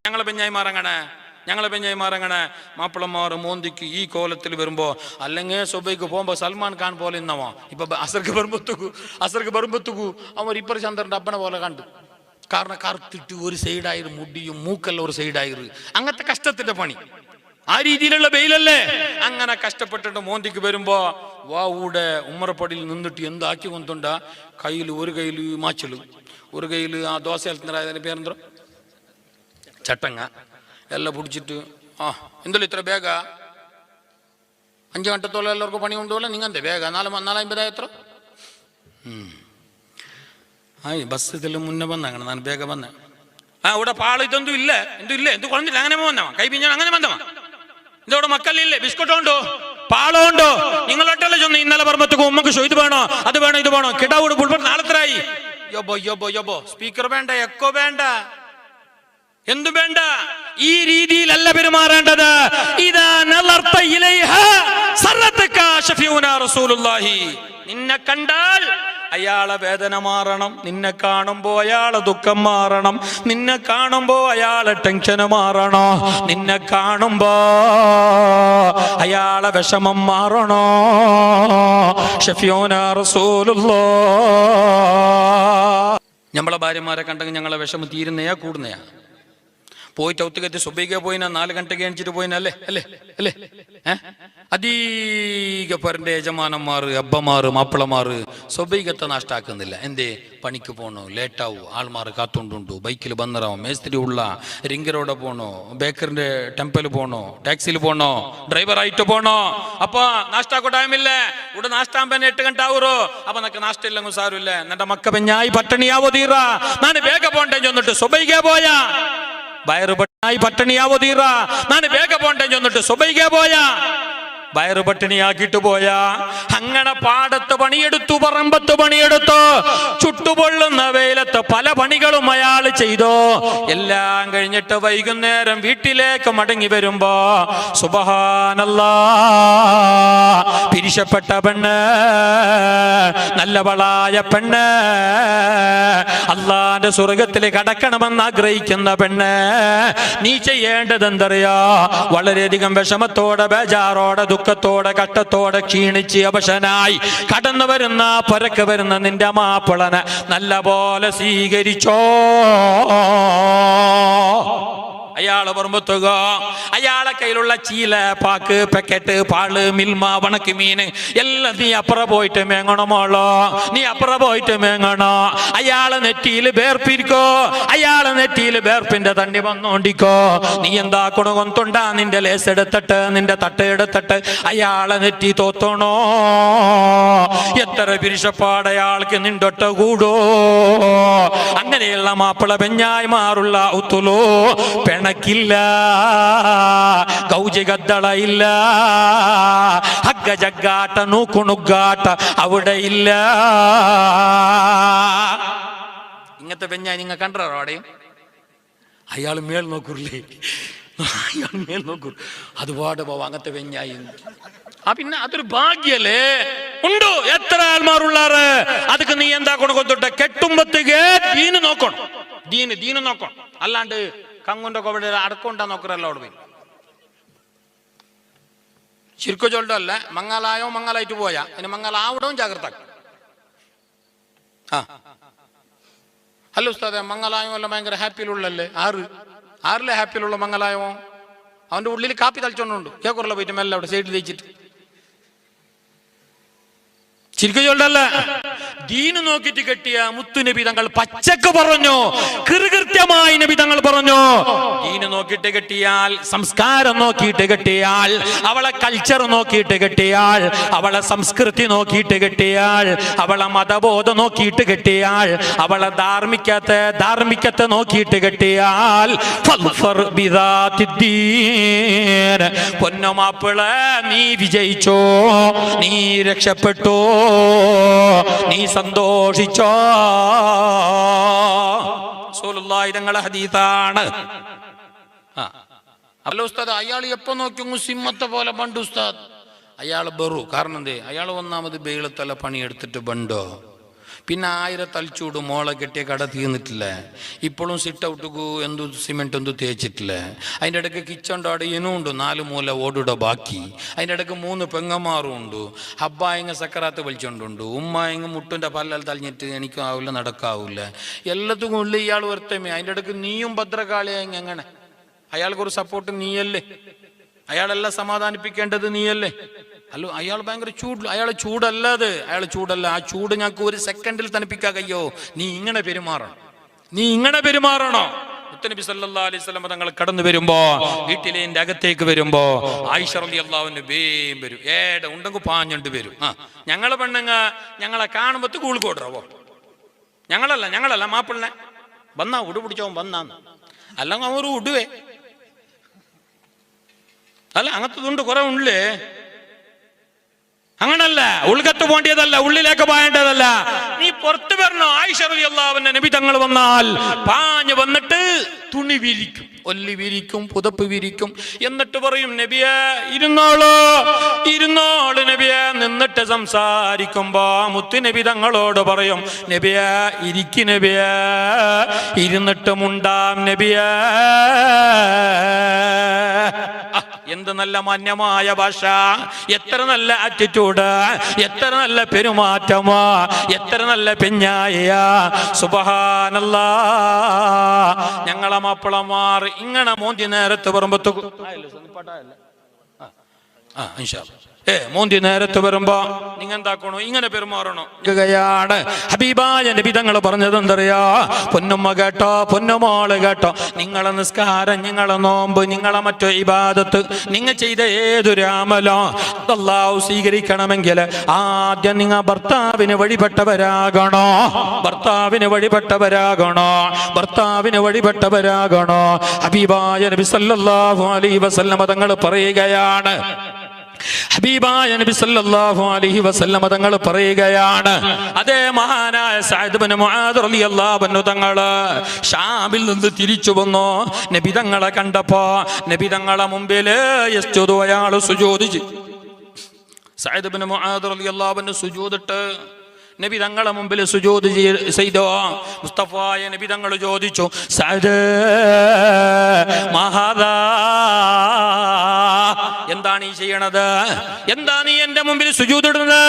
ഞങ്ങളെ പെഞ്ഞായിമാരങ്ങനെ മാപ്പിളമാർ മോന്തിക്ക് ഈ കോലത്തിൽ വരുമ്പോ അല്ലെങ്കിൽ സുബൈക്ക് പോകുമ്പോ സൽമാൻ ഖാൻ പോലെ ഇന്നവോ ഇപ്പൊ അസർക്ക് ബർബത്തുക്കു അവർ ഇപ്പറ ചന്ദ്രന്റെ അപ്പനെ പോലെ കണ്ടു. കാരണം കറുത്തിട്ട് ഒരു സൈഡായിരു മുടിയും മൂക്കെല്ലാം ഒരു സൈഡായിരു അങ്ങനത്തെ കഷ്ടത്തിന്റെ പണി. ആ രീതിയിലുള്ള വെയിലല്ലേ. അങ്ങനെ കഷ്ടപ്പെട്ടിട്ട് മോന്തിക്ക് വരുമ്പോ വാവൂടെ ഉമ്മറപ്പടിയിൽ നിന്നിട്ട് എന്താക്കി കൊണ്ടുണ്ട ഒരു കയ്യിൽ മാച്ചല്, ഒരു കയ്യിൽ ആ ദോശ എൽത്തുന്നതിന്റെ പേരെന്തോ ചട്ടങ്ങ എല്ലാം പിടിച്ചിട്ട് എന്തല്ലോ ഇത്ര ಬೇಗ 5 ಗಂಟೆത്തോളം എല്ലാവർക്കും പണി കൊണ്ടുപോലെ നിങ്ങന്റെ ಬೇಗ 4:50 എത്ര ബസ് ഇതിൽ മുന്നേ വന്നങ്ങനെ ഞാൻ ಬೇಗ വന്നേ. ഇവിടെ പാള് ഇതൊന്നും ഇല്ല എന്ത് കുഴഞ്ഞില്ല അങ്ങനെ വന്നവ കൈ പിഞ്ഞാൽ അങ്ങനെ വന്നവ ഇതോടെ മക്കളില്ലേ ബിസ്ക്കറ്റ് ഉണ്ടോ പാളോ ഉണ്ടോ നിങ്ങളൊട്ടല്ലേ ചൊന്നു ഇന്നലെ പറമ്പത്തേക്ക് ഉമ്മക്ക് ഇത് വേണോ അത് വേണോ ഇത് വേണോ കിടാവൂട് പുൾപ്പ നാളെത്രായി യോബോ സ്പീക്കർ വേണ്ട എക്കോ വേണ്ട എന്തു വേണ്ട. ഈ രീതിയിലല്ല പെരുമാറേണ്ടത്. ഇദാ നളർത ഇലൈഹ സറതക ശഫീഉനാ റസൂലുള്ളാഹി. നിന്നെ കണ്ടാൽ അയാളെ വേദന മാറണം, നിന്നെ കാണുമ്പോ അയാളെ ദുഃഖം മാറണം, നിന്നെ കാണുമ്പോ അയാളെ ടെൻഷൻ മാറണോ, നിന്നെ കാണുമ്പോ അയാളെ വിഷമം മാറണോ. ശഫീഉനാ റസൂലുള്ളാഹ്. നമ്മളെ ഭാര്യമാരെ കണ്ടെങ്കിൽ ഞങ്ങളെ വിഷമം തീരുന്നയാ കൂടുന്നയാ. പോയിട്ട് ഒത്തുകെത്തി സുബൈക്ക് പോയിനാ 4 ഗಂಟೆಗೆ എണിച്ചിട്ട് പോയിനല്ലേ അല്ലേ അല്ലേ അധിക പേരുടെ യജമാനന്മാർ അബ്ബമാർ മാപ്പിളമാർ സുബൈകത്തെ നഷ്ടാക്കുന്നില്ല. എന്തേ പണിക്ക് പോണോ ലേറ്റാവൂ, ആൾമാർ കാത്തോണ്ടുണ്ടു, ബൈക്കിൽ ബന്നറാവും, മേസ്ത്രി ഉള്ള റിംഗറോടെ പോണോ, ബേക്കറിന്റെ ടെമ്പൽ പോണോ, ടാക്സിയിൽ പോണോ, ഡ്രൈവറായിട്ട് പോണോ. അപ്പൊ നാഷ്ടാക്കോ ടൈമില്ല ഇവിടെ നാഷ്ടാമ്പന്നെ 8 ಗಂಟೆ ആവൂറോ. അപ്പൊ നക്ക് നാഷ്ട ഇല്ലെങ്കിൽ സാരമില്ല എന്റെ മക്ക പെഞ്ഞായി പട്ടണിയാവോ തീറാ ഞാൻ ಬೇಗ പോണ്ടേ ചൊന്നിട്ട് സുബൈക്ക് പോയാ വയറ് പട്ടിണിയാവോ തീറാ ഞാൻ ಬೇಗ പോണ്ടേ ചൊന്നിട്ട് സുബൈക്ക് പോയാ വയറ് പട്ടിണിയാക്കിട്ട് പോയാ. അങ്ങനെ പാടത്ത് പണിയെടുത്തു, പറമ്പത്ത് പണിയെടുത്തു, ചുട്ടുപൊള്ളുന്ന വെയിലത്ത് പല പണികളും അയാൾ ചെയ്തു. എല്ലാം കഴിഞ്ഞിട്ട് വൈകുന്നേരം വീട്ടിലേക്ക് മടങ്ങി വരുമ്പോ സുബ്ഹാനല്ലാഹ് പിരിശപ്പെട്ട പെണ്ണ്, നല്ലവളായ പെണ്ണ്, അള്ളാന്റെ സ്വർഗത്തിൽ കടക്കണമെന്ന് ആഗ്രഹിക്കുന്ന പെണ്ണ്, നീ ചെയ്യേണ്ടത് എന്തറിയോ? വളരെയധികം വിഷമത്തോടെ ബേജാറോടെ ദുഃഖത്തോടെ കട്ടത്തോടെ ക്ഷീണിച്ച് അവശനായി കടന്നു വരുന്ന പരക്ക് വരുന്ന നിന്റെ മാപ്പിളനെ നല്ല പോലെ സ്വീകരിച്ചോ. അയാളെ പറമ്പത്തുക അയാളെ കയ്യിലുള്ള ചീല, പാക്ക്, പാക്കറ്റ്, പാള്, മിൽമ, വണക്ക് മീന് എല്ലാം നീ അപ്പുറ പോയിട്ട് മേങ്ങണമോളോ, നീ അപ്പുറ പോയിട്ട് മേങ്ങണോ. അയാളെ നെറ്റിയിൽ വേർപ്പിരിക്കോ, അയാളെ നെറ്റിയിൽ വേർപ്പിന്റെ തണ്ടി വന്നോണ്ടിക്കോ. നീ എന്താക്കണോ കൊന്തുണ്ടാ നിന്റെ ലേസ് എടുത്തിട്ട് നിന്റെ തട്ട് എടുത്തിട്ട് അയാളെ നെറ്റി തോത്തണോ. എത്ര പിരിശപ്പാട് അയാൾക്ക് നിണ്ടൊട്ട കൂടോ. അങ്ങനെയുള്ള മാപ്പിള പെഞ്ഞായിമാറുള്ള ഉത്തുലോ പെണക്കില്ല, കൗജികദ്ദള ഇല്ല, ഹഗ്ഗ ജഗ്ഗാട്ട നൂക്കുണുഗ്ഗാട്ട അവിടെ ഇല്ല. ഇങ്ങനത്തെ പെഞ്ഞായി നിങ്ങൾ കണ്ടോ അവിടെയും? അയാൾ മേൽ നോക്കൂല്ലേ, അയാൾ മേൽ നോക്കൂ, അതുപാട് പോവാ അങ്ങനത്തെ പെഞ്ഞായി. പിന്നെ അതൊരു ഭാഗ്യല്ലേ ഉണ്ടോ? എത്ര ആൾമാരുള്ളാറ്. അതൊക്കെ നീ എന്താ കൊണ്ടുകൊണ്ടിട്ട് കെട്ടുമ്പത്തേക്ക് ദീന് നോക്കണം, ദീന് നോക്കണം. അല്ലാണ്ട് കങ്ങുന്റെ കോവിടെ അടക്കൊണ്ടാ നോക്കറല്ല അവിടെ പോയി ശിർക്ക് ചൊല്ലല്ല. മംഗലായോ മംഗലായിട്ട് പോയാ ഇനി മംഗലാവിടവും ജാഗ്രത. അല്ല ഉസ്താദെ മംഗലായോ എല്ലാം ഭയങ്കര ഹാപ്പിയിലുള്ളല്ലേ? ആറിലെ ഹാപ്പിയിലുള്ള മംഗലായോ അവന്റെ ഉള്ളിൽ കാപ്പി തളിച്ചോണ്ടുണ്ട്. കേക്കുറല്ല പോയിട്ട് മെല്ലെ അവിടെ സൈഡിൽ തേച്ചിട്ട് ശരിക്കും ചൊല്ലല്ല. ദീന് നോക്കിയിട്ട് കെട്ടിയ മുത്തു നബി തങ്ങൾ പച്ചക്ക് പറഞ്ഞു, കൃത്യമായി നബി തങ്ങൾ പറഞ്ഞു, ദീന് നോക്കിയിട്ട് കെട്ടിയാൽ, സംസ്കാരം നോക്കിയിട്ട് കെട്ടിയാൽ, അവളെ കൾച്ചർ നോക്കിയിട്ട് കെട്ടിയാൽ, അവളെ സംസ്കൃതി നോക്കിയിട്ട് കെട്ടിയാൽ, അവളെ മതബോധം നോക്കിയിട്ട് കെട്ടിയാൽ, അവളെ ധാർമ്മികത്തെ നോക്കിയിട്ട് കെട്ടിയാൽ പൊന്നമാപ്പിള നീ വിജയിച്ചോ, നീ രക്ഷപ്പെട്ടോ, നീ സന്തോഷിച്ചോ. റസൂലുള്ളാഹി തങ്ങളുടെ ഹദീസാണ്. അല്ല ഉസ്താദ് അയാൾ എപ്പോ നോക്കിയോ സിംഹത്തെ പോലെ ബണ്ട് ഉസ്താദ്. അയാൾ ബറു കാരണം എന്തേ? അയാൾ ഒന്നാമത് ബെയിലത്തല്ല പണിയെടുത്തിട്ട് ബണ്ടോ, പിന്നെ 1000 തളിച്ചൂട് മോളെ കെട്ടിയ കട തീർന്നിട്ടില്ലേ, ഇപ്പോഴും സിറ്റ് ഔട്ടുക്ക് എന്തു സിമെന്റ് എന്തു തേച്ചിട്ടില്ലേ. അതിൻ്റെ ഇടയ്ക്ക് കിച്ചൻ്റെ അവിടെ ഇനുണ്ട് 4 മൂല ഓടുടെ ബാക്കി. അതിൻ്റെ ഇടയ്ക്ക് 3 പെങ്ങന്മാരും ഉണ്ട്. ഹബ്ബായങ്ങ് സക്കറാത്ത് വലിച്ചോണ്ടുണ്ട്. ഉമ്മായങ്ങ് മുട്ടിൻ്റെ പല്ലൽ തളിഞ്ഞിട്ട് എനിക്കാവില്ല, നടക്കാവില്ല. എല്ലാത്തും ഉള്ളിൽ ഇയാൾ വർത്തമേ. അതിൻ്റെ ഇടയ്ക്ക് നീയും ഭദ്രകാളിയായെങ്കിൽ എങ്ങനെ? അയാൾക്കൊരു സപ്പോർട്ട് നീയല്ലേ, അയാളെല്ലാം സമാധാനിപ്പിക്കേണ്ടത് നീയല്ലേ. അല്ലോ അയാൾ ഭയങ്കര അയാൾ ചൂടല്ലാതെ, അയാൾ ചൂടല്ല. ആ ചൂട് ഞങ്ങൾക്ക് ഒരു സെക്കൻഡിൽ തണുപ്പിക്കാൻ കഴിയോ? നീ ഇങ്ങനെ പെരുമാറണോ? മുത്തനബി സല്ലല്ലാഹു അലൈഹി വസല്ലം തങ്ങൾ കടന്നു വരുമ്പോ, വീട്ടിലെ അകത്തേക്ക് വരുമ്പോ ആയിഷ റളിയല്ലാഹു അൻഹ വേം വരും. ഉണ്ടെങ്കിൽ പാഞ്ഞുണ്ട് വരും. ഞങ്ങളെ പെണ്ണുങ്ങ ഞങ്ങളെ കാണുമ്പോ കൂൾക്കോട്ടറവോ, ഞങ്ങളല്ല മാപ്പിള്ളെ വന്നാ ഉടു പിടിച്ചോ വന്നാന്ന്, അല്ലെങ്കിൽ അവർ ഉടുവേ അല്ല. അങ്ങനത്തതുണ്ട്, കുറെ ഉള്ളേ. അങ്ങനല്ല, ഉൾക്കത്ത് പോകേണ്ടതല്ല, ഉള്ളിലേക്ക് പായേണ്ടതല്ല. നീ പുറത്തു വരണോ? ആയിഷ റളിയല്ലാഹു അൻഹ നബി തങ്ങൾ വന്നാൽ പാഞ്ഞു വന്നിട്ട് തുണി വിരിക്കും, ഒല്ലി വിരിക്കും, പുതപ്പ് വിരിക്കും. എന്നിട്ട് പറയും, നബിയെ ഇരുന്നോളൂ നബിയെ. നിന്നിട്ട് സംസാരിക്കുമ്പോ മുത്തു നബി തങ്ങളോട് പറയും, നബിയെ ഇരിക്കു നബിയെ, ഇരുന്നിട്ട് മുണ്ടാം നബിയെ. എന്ത് നല്ല മാന്യമായ ഭാഷ, എത്ര നല്ല ആറ്റിറ്റ്യൂഡ്, എത്ര നല്ല പെരുമാറ്റമാ, എത്ര നല്ല പെഞ്ഞായ. സുബ്ഹാനല്ലാഹ്. ഞങ്ങളെ മാപ്പിളമാർ ഇങ്ങനെ മോന്തി നേരത്ത് പറയുമ്പോ മോന്തി നേരത്ത് വരുമ്പോ നിങ്ങൾ എന്താക്കണോ? ഇങ്ങനെ പെരുമാറണോ? ഹബീബായ നബി തങ്ങൾ പറഞ്ഞത് എന്തറിയാ? പൊന്നുമ്മ കേട്ടോ, പൊന്നുമോള് കേട്ടോ, നിങ്ങളെ നിസ്കാരം, നിങ്ങളെ നോമ്പ്, നിങ്ങളെ മറ്റു ഇബാദത്ത്, നിങ്ങൾ ചെയ്ത ഏതൊരു അമലോ അല്ലാഹു സ്വീകരിക്കണമെങ്കിൽ ആദ്യം നിങ്ങൾ ഭർത്താവിന് വഴിപ്പെട്ടവരാകണോ. ഹബീബായ നബി സല്ലല്ലാഹു അലൈഹി വസല്ലം തങ്ങൾ പറയുകയാണ്, അതേ മഹാനായ സഅദ് ഇബ്നു മുആദ് റളിയല്ലാഹു അൻഹു തങ്ങള് ഷാമിൽ നിന്ന് തിരിച്ചു വന്നു. നബി തങ്ങളെ കണ്ടപ്പോ നബി തങ്ങളെ മുമ്പിൽ യസ്ജുദു, അയാൾ സുജൂദ് ചെയ്തു. സഅദ് ഇബ്നു മുആദ് റളിയല്ലാഹു അൻഹു സുജൂദിട്ട് നബി തങ്ങളെ മുമ്പിൽ സുജൂദ് ചെയ്തോ. മുസ്തഫായ നബി തങ്ങൾ ചോദിച്ചു, സഅദ് മഹാദാ, എന്താണ് ഈ ചെയ്യണത്? എന്താ നീ എന്റെ മുമ്പിൽ സുജൂദിടുന്നത്?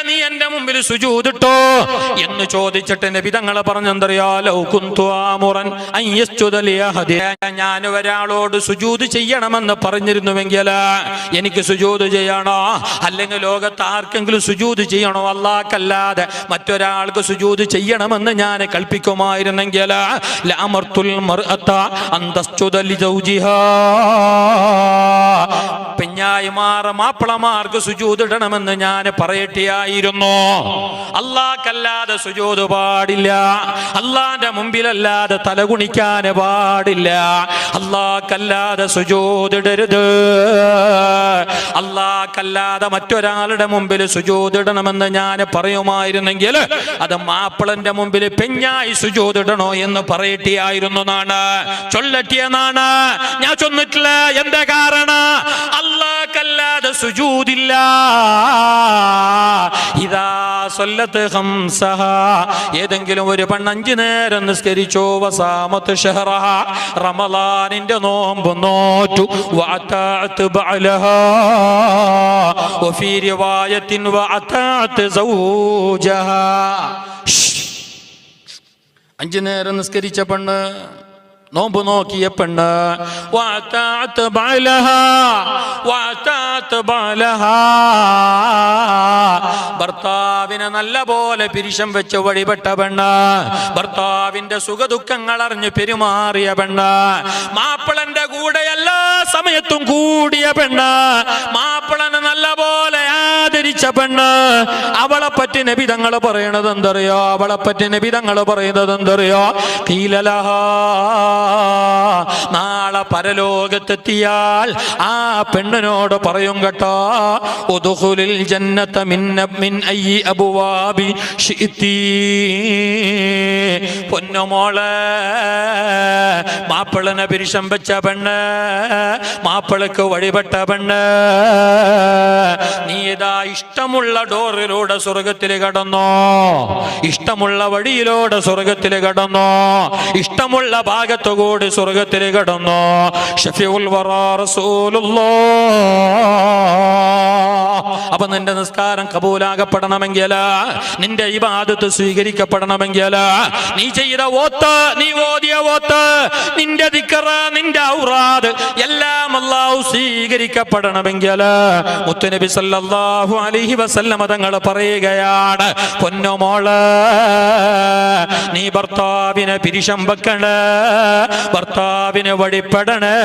നീ എന്റെ മുമ്പിൽ സുജൂദിട്ടോ എന്ന് ചോദിച്ചിട്ട് നബി തങ്ങൾ പറഞ്ഞെന്തറിയോ? ലൗ കുന്തു ആമുറൻ അൻ യസ്ജുദ ലി അഹദി, ഞാൻ ഒരാളോട് സുജൂദ് ചെയ്യണമെന്ന് പറഞ്ഞിരുന്നുവെങ്കിൽ എനിക്ക് സുജൂദ് ചെയ്യണോ, അല്ലെങ്കിൽ ലോകത്ത് ആർക്കെങ്കിലും സുജൂദ് ചെയ്യണോ, അല്ലാഹുക്കല്ലാതെ മറ്റൊരാൾക്ക് സുജൂദ് ചെയ്യണമെന്ന് ഞാൻ കൽപ്പിക്കുമായിരുന്നെങ്കിൽ ലഅമർതുൽ മർഅത അൻ തസ്ജുദ ലി സൗജിഹാ, പെഞ്ഞായിമാർ മാപ്പിളമാർക്ക് സുജൂദ് ഇടണമെന്ന് ഞാൻ പറയട്ടെയായിരുന്നു. അല്ലാഹുക്കല്ലാതെ സുജൂദ് പാടില്ല, അല്ലാഹുവിന്റെ മുമ്പിലല്ലാതെ തലകുണിക്കാൻ പാടില്ല, അല്ലാഹുക്കല്ലാതെ സുജൂദ് ഇടരുത്, അല്ലാഹുക്കല്ലാതെ മറ്റൊരാളുടെ മുമ്പിൽ സുജൂദ് ഇടണമെന്ന് ഞാൻ പറയുമായിരുന്നെങ്കിൽ അത് മാപ്പിളന്റെ മുമ്പിൽ പെഞ്ഞായി സുജൂദ് ഇടണോ എന്ന് പറയട്ടെയായിരുന്നു എന്നാണ്, ചൊല്ലട്ടിയെന്നാണ് ഞാൻ ചൊന്നിട്ടില്ല. എന്താ കാരണം? അല്ലാഹുക്കല്ലാതെ സുജൂദില്ല. ഇദാ സല്ലത്ത് ഖംസഹ, ഏതെങ്കിലും ഒരു പെണ്ണ് 5 നേരം നിസ്കരിച്ചു, വസാമത്ത് ഷഹറഹ, റമളാനിന്റെ നോമ്പ് നോറ്റു, വഅതഅത് ബഅലഹാ, വഫീ റിവായത്തിൻ വഅതഅത് സൗജഹാ. 5 നേരം നിസ്കരിച്ച പെണ്ണ്, നോമ്പ് നോക്കിയ പെണ്ണ്, ഭർത്താവിനെ നല്ല പോലെ പിരിശം വെച്ച് വഴിപ്പെട്ട പെണ്ണ്, ഭർത്താവിന്റെ സുഖദുഃഖങ്ങൾ അറിഞ്ഞ് പെരുമാറിയ പെണ്ണ്, മാപ്പിളന്റെ കൂടെ എല്ലാ സമയത്തും കൂടിയ പെണ്ണ്, മാപ്പിളനെ നല്ല പോലെ ആദരിച്ച പെണ്ണ്, അവളെ പറ്റി നബി തങ്ങൾ പറയണത് എന്തറിയോ? ഖീലലഹാ നാളെ പരലോകത്തെത്തിയാൽ ആ പെണ്ണിനോട് പറയും കേട്ടോ, ഉദ്ഖുലിൽ ജന്നത മിൻ അയ്യി അബ്വാബി ശിഇതി. പൊന്നുമോളെ, മാപ്പിളനെ പിരിശം വെച്ച പെണ്ണ്, മാപ്പിളക്ക് വഴിപെട്ട പെണ്ണ്, നീ ഇതാ ഇഷ്ടമുള്ള ഡോറിലൂടെ സ്വർഗത്തിൽ കടന്നോ, ഇഷ്ടമുള്ള വഴിയിലൂടെ സ്വർഗത്തിൽ കടന്നോ, ഇഷ്ടമുള്ള ഭാഗത്തുകൂടി സ്വർഗത്തിൽ കടന്നോ. ഷഫീഉൽ വറാ റസൂലുള്ളാഹ്. അപ്പൊ നിന്റെ നിസ്കാരം കബൂലാകപ്പെടണമെങ്കിൽ, നിന്റെ ഇബാദത്ത് സ്വീകരിക്കപ്പെടണമെങ്കിൽ, നീ ചെയ്ത ഓത്ത്, നീ ഓതിയ ഓത്ത്, നിന്റെ ദിക്ർ, നിന്റെ ഔറാദ് എല്ലാം അല്ലാഹു സ്വീകരിക്കപ്പെടണമെങ്കിൽ മുത്തുനബി സല്ലല്ലാഹു അലൈഹി വസല്ലം തങ്ങൾ പറയുകയാണ്, പൊന്നുമോള്, നീ ഭർത്താവിനെ പിരിശം വെക്കണ, ഭർത്താവിന് വഴിപ്പെടണേ.